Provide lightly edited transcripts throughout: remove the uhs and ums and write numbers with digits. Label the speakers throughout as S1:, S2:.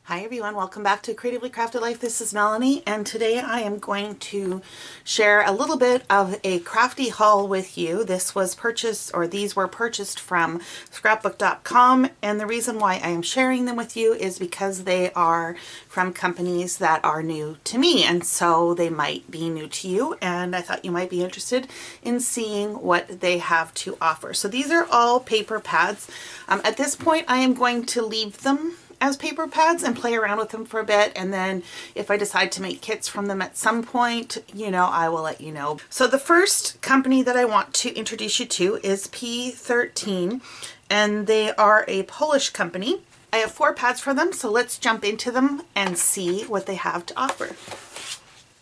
S1: Hi everyone, welcome back to Creatively Crafted Life. This is Melanie, and today I am going to share a little bit of a crafty haul with you. This was purchased, or these were purchased from scrapbook.com, and the reason why I am sharing them with you is because they are from companies that are new to me, and so they might be new to you, and I thought you might be interested in seeing what they have to offer. So these are all paper pads. At this point I am going to leave them as paper pads and play around with them for a bit, and then if I decide to make kits from them at some point, I will let you know. So the first company that I want to introduce you to is P13, and they are a Polish company. I have 4 pads for them, so let's jump into them and see what they have to offer.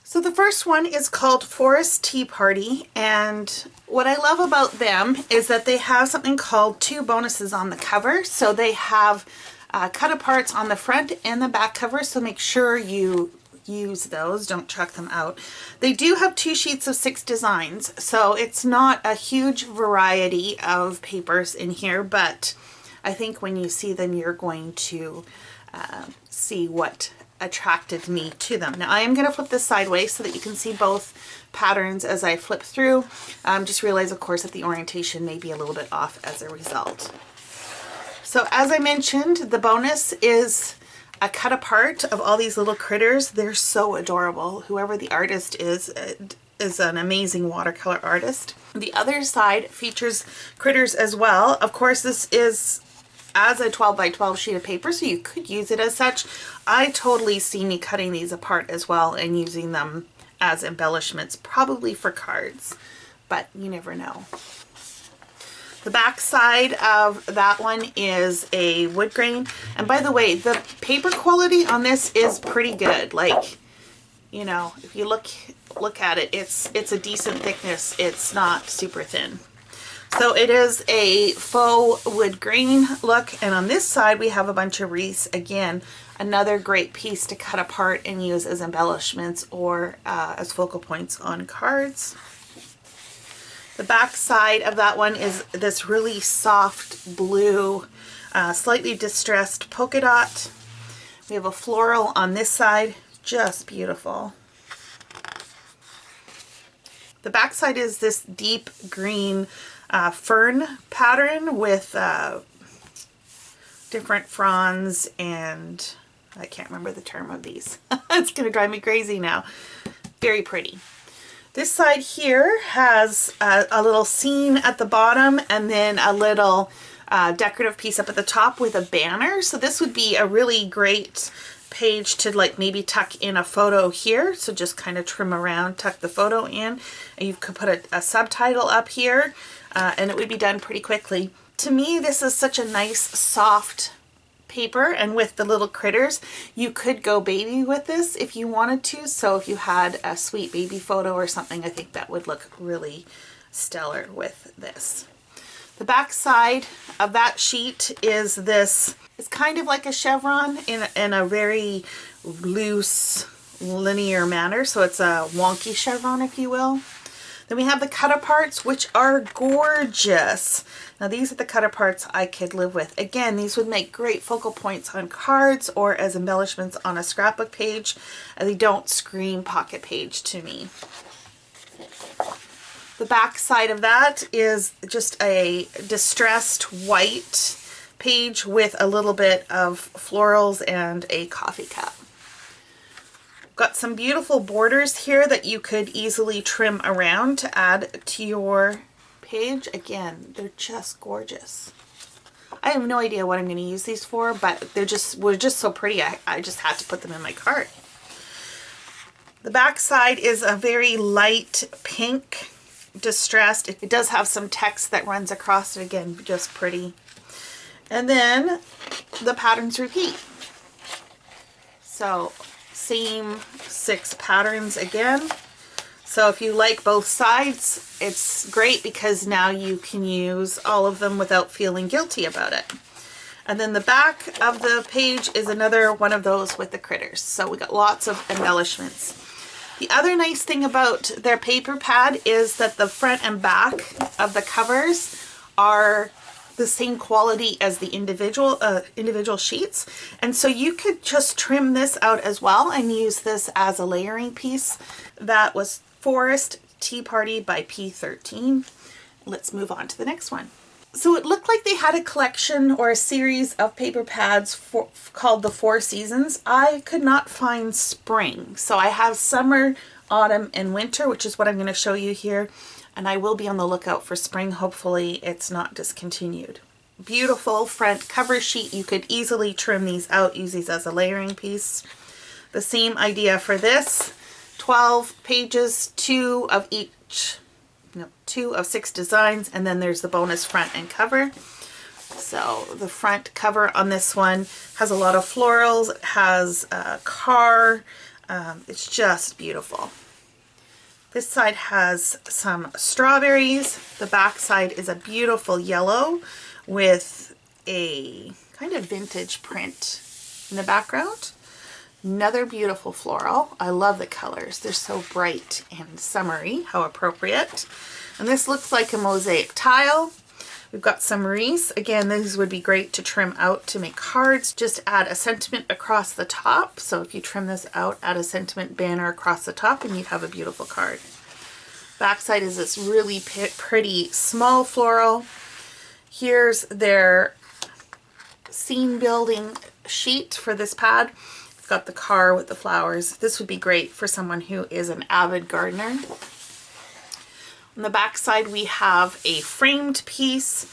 S1: So the first one is called Forest Tea Party, and what I love about them is that they have something called 2 bonuses on the cover. So they have cut aparts on the front and the back cover, so make sure you use those, don't chuck them out. They do have 2 sheets of 6 designs, so it's not a huge variety of papers in here, but I think when you see them you're going to see what attracted me to them. Now I am going to flip this sideways so that you can see both patterns as I flip through. Just realize of course that the orientation may be a little bit off as a result. So as I mentioned, the bonus is a cut apart of all these little critters. They're so adorable. Whoever the artist is an amazing watercolor artist. The other side features critters as well. Of course, this is as a 12 by 12 sheet of paper, so you could use it as such. I totally see me cutting these apart as well and using them as embellishments, probably for cards, but you never know. The back side of that one is a wood grain. And by the way, the paper quality on this is pretty good. Like, if you look at it, it's a decent thickness. It's not super thin. So it is a faux wood grain look. And on this side, we have a bunch of wreaths. Again, another great piece to cut apart and use as embellishments or as focal points on cards. The back side of that one is this really soft blue, slightly distressed polka dot. We have a floral on this side, just beautiful. The back side is this deep green fern pattern with different fronds, and I can't remember the term of these. It's going to drive me crazy now. Very pretty. This side here has a little scene at the bottom and then a little decorative piece up at the top with a banner. So this would be a really great page to like maybe tuck in a photo here. So just kind of trim around, tuck the photo in, and you could put a subtitle up here and it would be done pretty quickly. To me, this is such a nice soft paper, and with the little critters you could go baby with this if you wanted to. So if you had a sweet baby photo or something, I think that would look really stellar with this. The back side of that sheet is this. It's kind of like a chevron in a very loose linear manner, so it's a wonky chevron if you will. Then we have the cut aparts, which are gorgeous. Now these are the cut aparts I could live with. Again, these would make great focal points on cards or as embellishments on a scrapbook page. They don't scream pocket page to me. The back side of that is just a distressed white page with a little bit of florals and a coffee cup. Got some beautiful borders here that you could easily trim around to add to your page. Again, they're just gorgeous. I have no idea what I'm going to use these for, but were just so pretty. I just had to put them in my cart. The back side is a very light pink, distressed. It does have some text that runs across it. Again, just pretty. And then the patterns repeat. So same 6 patterns again. So if you like both sides, it's great because now you can use all of them without feeling guilty about it. And then the back of the page is another one of those with the critters. So we got lots of embellishments. The other nice thing about their paper pad is that the front and back of the covers are the same quality as the individual sheets, and so you could just trim this out as well and use this as a layering piece. That was Forest Tea Party by P13. Let's move on to the next one. So it looked like they had a collection or a series of paper pads called the Four Seasons. I could not find spring, so I have summer, autumn, and winter, which is what I'm going to show you here. And I will be on the lookout for spring. Hopefully it's not discontinued. Beautiful front cover sheet. You could easily trim these out, use these as a layering piece. The same idea for this. 12 pages, 2 of 6 designs, and then there's the bonus front and cover. So the front cover on this one has a lot of florals. It has a car. It's just beautiful. This side has some strawberries. The back side is a beautiful yellow with a kind of vintage print in the background. Another beautiful floral. I love the colors. They're so bright and summery. How appropriate. And this looks like a mosaic tile. We've got some wreaths. Again, these would be great to trim out to make cards. Just add a sentiment across the top. So if you trim this out, add a sentiment banner across the top and you'd have a beautiful card. Backside is this really pretty small floral. Here's their scene building sheet for this pad. We've got the car with the flowers. This would be great for someone who is an avid gardener. On the back side we have a framed piece,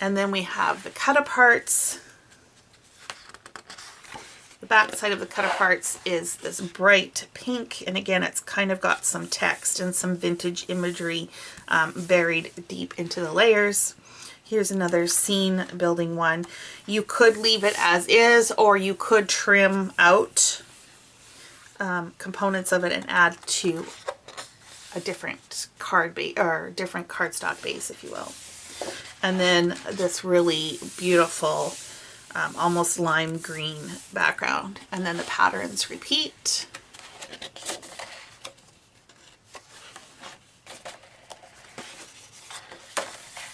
S1: and then we have the cut-aparts. The back side of the cut-aparts is this bright pink, and again it's kind of got some text and some vintage imagery buried deep into the layers. Here's another scene building one. You could leave it as is, or you could trim out components of it and add to a different card base or different cardstock base, if you will. And then this really beautiful almost lime green background, and then the patterns repeat.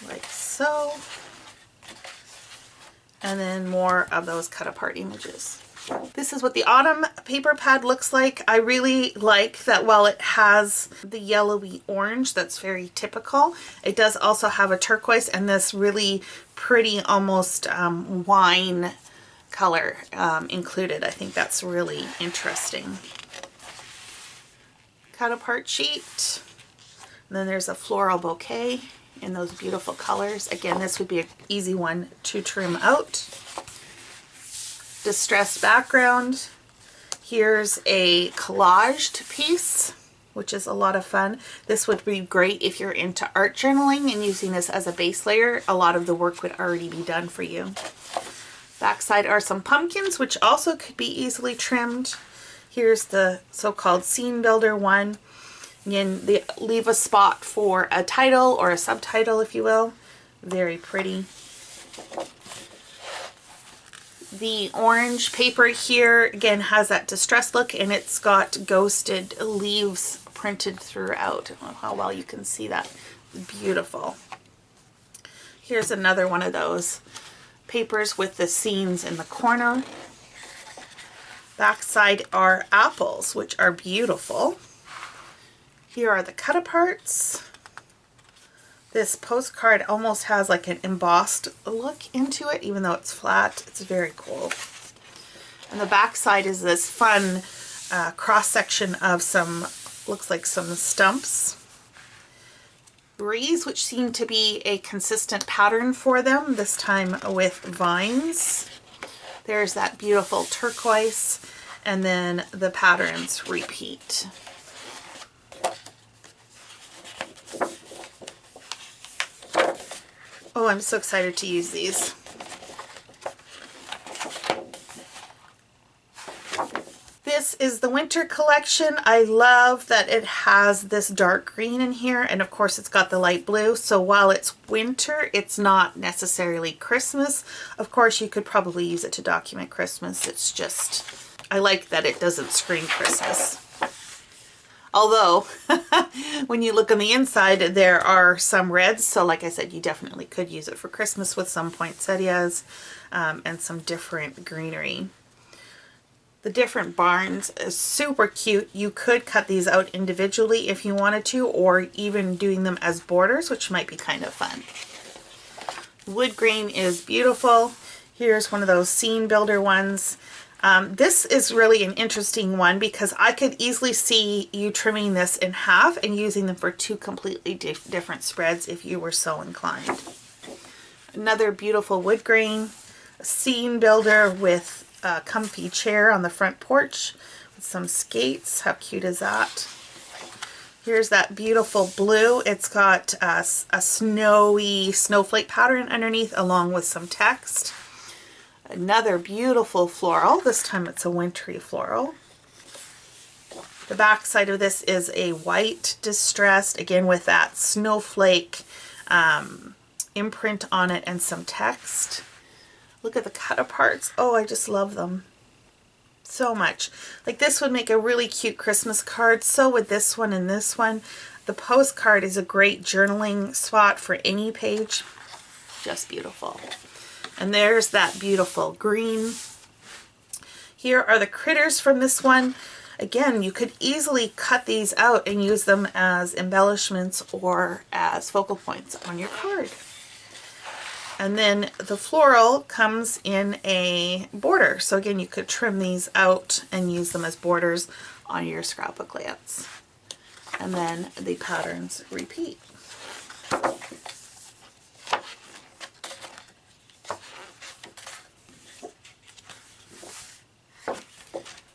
S1: Like so. And then more of those cut apart images. This is what the autumn paper pad looks like. I really like that while it has the yellowy orange that's very typical, it does also have a turquoise and this really pretty almost wine color included. I think that's really interesting. Cut apart sheet. And then there's a floral bouquet in those beautiful colors. Again, this would be an easy one to trim out. Distressed background. Here's a collaged piece, which is a lot of fun. This would be great if you're into art journaling and using this as a base layer. A lot of the work would already be done for you. Backside are some pumpkins, which also could be easily trimmed. Here's the so-called scene builder one. Again, they leave a spot for a title or a subtitle, if you will. Very pretty. The orange paper here, again, has that distressed look, and it's got ghosted leaves printed throughout. I don't know how well you can see that. Beautiful. Here's another one of those papers with the scenes in the corner. Backside are apples, which are beautiful. Here are the cut-aparts. This postcard almost has like an embossed look into it, even though it's flat. It's very cool. And the back side is this fun cross-section of some, looks like some stumps. Breeze, which seem to be a consistent pattern for them, this time with vines. There's that beautiful turquoise, and then the patterns repeat. Oh, I'm so excited to use these. This is the winter collection. I love that it has this dark green in here, and of course it's got the light blue. So while it's winter, it's not necessarily Christmas. Of course, you could probably use it to document Christmas. It's just, I like that it doesn't scream Christmas. Although, when you look on the inside, there are some reds. So like I said, you definitely could use it for Christmas with some poinsettias and some different greenery. The different barns is super cute. You could cut these out individually if you wanted to, or even doing them as borders, which might be kind of fun. Wood grain is beautiful. Here's one of those scene builder ones. This is really an interesting one because I could easily see you trimming this in half and using them for two completely different spreads if you were so inclined. Another beautiful wood grain, a scene builder with a comfy chair on the front porch with some skates. How cute is that? Here's that beautiful blue. It's got a snowy snowflake pattern underneath along with some text. Another beautiful floral. This time it's a wintry floral. The back side of this is a white distressed, again with that snowflake imprint on it and some text. Look at the cut aparts. Oh, I just love them so much. Like this would make a really cute Christmas card. So would this one and this one. The postcard is a great journaling spot for any page. Just beautiful. And there's that beautiful green. Here are the critters from this one. Again, you could easily cut these out and use them as embellishments or as focal points on your card. And then the floral comes in a border. So again, you could trim these out and use them as borders on your scrapbook layouts. And then the patterns repeat.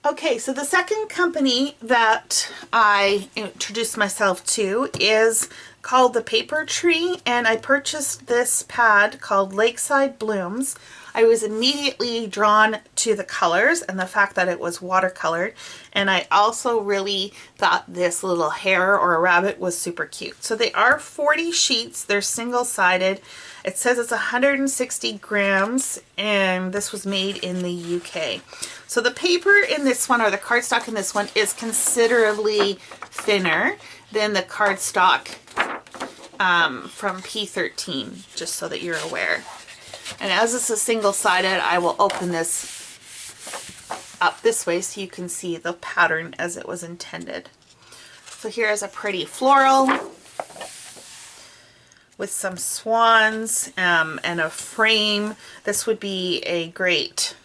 S1: Okay, so the second company that I introduced myself to is called the P13, and I purchased this pad called Lakeside Blooms. I was immediately drawn to the colors and the fact that it was watercolored, and I also really thought this little hare or a rabbit was super cute. So they are 40 sheets, they're single-sided. It says it's 160 grams, and this was made in the UK. So the paper in this one, or the cardstock in this one, is considerably thinner than the cardstock from P13, just so that you're aware. And as this is single-sided, I will open this up this way so you can see the pattern as it was intended. So here's a pretty floral with some swans and a frame. This would be a great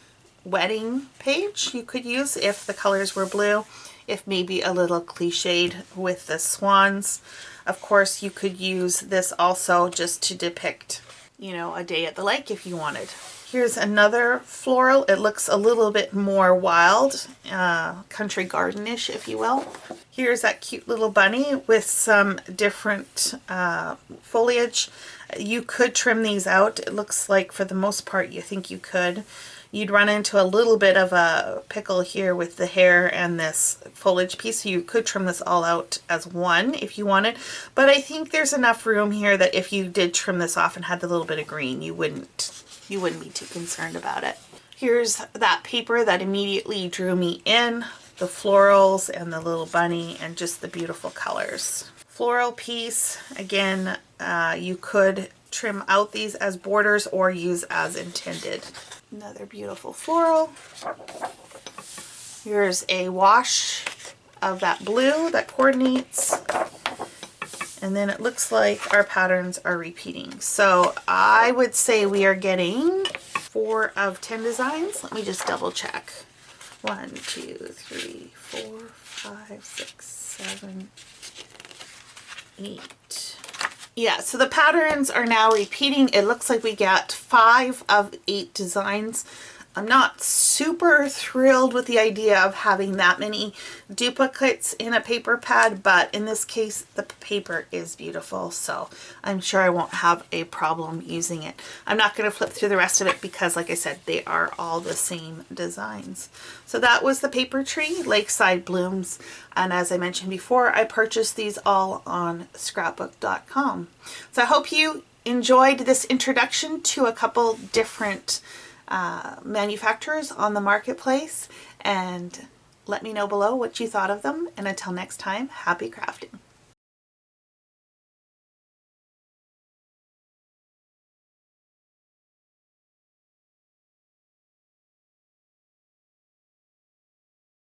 S1: wedding page you could use if the colors were blue, if maybe a little cliched with the swans. Of course, you could use this also just to depict, you know, a day at the lake if you wanted. Here's another floral. It looks a little bit more wild, country gardenish, if you will. Here's that cute little bunny with some different foliage. You could trim these out. It looks like for the most part you think you could. You'd run into a little bit of a pickle here with the hair and this foliage piece. So you could trim this all out as one if you wanted. But I think there's enough room here that if you did trim this off and had the little bit of green, you wouldn't be too concerned about it. Here's that paper that immediately drew me in. The florals and the little bunny and just the beautiful colors. Floral piece, again, you could trim out these as borders or use as intended. Another beautiful floral. Here's a wash of that blue that coordinates. And then it looks like our patterns are repeating. So I would say we are getting 4 of 10 designs. Let me just double check. 1, 2, 3, 4, 5, 6, 7, 8. Yeah, so the patterns are now repeating. It looks like we got 5 of 8 designs. I'm not super thrilled with the idea of having that many duplicates in a paper pad, but in this case, the paper is beautiful, so I'm sure I won't have a problem using it. I'm not going to flip through the rest of it because, like I said, they are all the same designs. So that was the P13 Lakeside Blooms, and as I mentioned before, I purchased these all on scrapbook.com. So I hope you enjoyed this introduction to a couple different manufacturers on the marketplace, and Let me know below what you thought of them, and until next time, happy crafting.